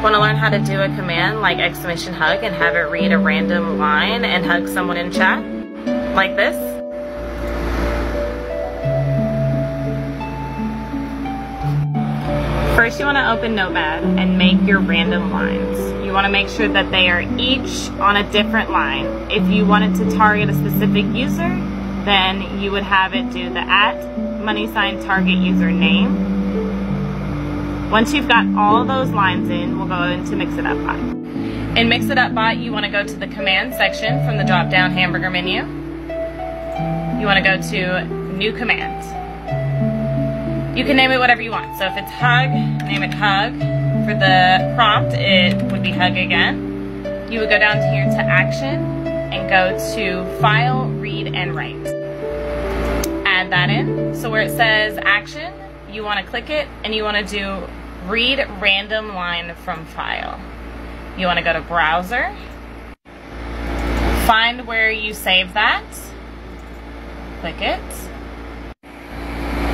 Want to learn how to do a command like exclamation hug and have it read a random line and hug someone in chat? Like this? First you want to open Notepad and make your random lines. You want to make sure that they are each on a different line. If you wanted to target a specific user, then you would have it do the @target user name. Once you've got all of those lines in, we'll go into Mixitup Bot. In Mixitup Bot, you want to go to the command section from the drop-down hamburger menu. You want to go to New Command. You can name it whatever you want. So if it's hug, name it hug. For the prompt, it would be hug again. You would go down here to action and go to file, read, and write. Add that in. So where it says action, you want to click it and you want to do read random line from file. You want to go to browser, find where you save that, click it.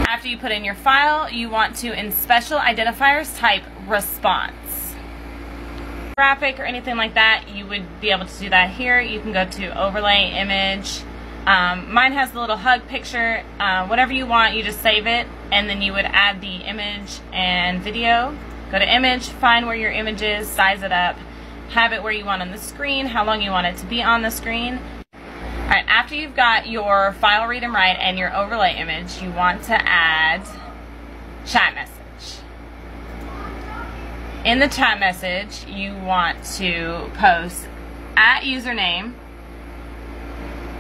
After you put in your file, you want to, in special identifiers, type response. Graphic or anything like that, you would be able to do that here. You can go to overlay, image. Mine has the little hug picture. Whatever you want, you just save it, and then you would add the image and video. Go to image, find where your image is, size it up, have it where you want on the screen, how long you want it to be on the screen. Alright, after you've got your file, read, and write and your overlay image, you want to add chat message. In the chat message, you want to post @username,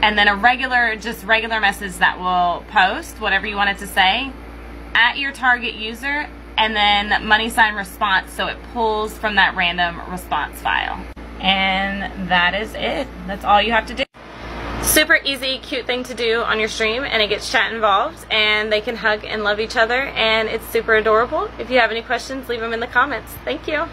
and then a just regular message that will post whatever you want it to say, @your target user, and then !response, so it pulls from that random response file. And that is it. That's all you have to do. Super easy, cute thing to do on your stream, and it gets chat involved, and they can hug and love each other, and it's super adorable. If you have any questions, leave them in the comments. Thank you.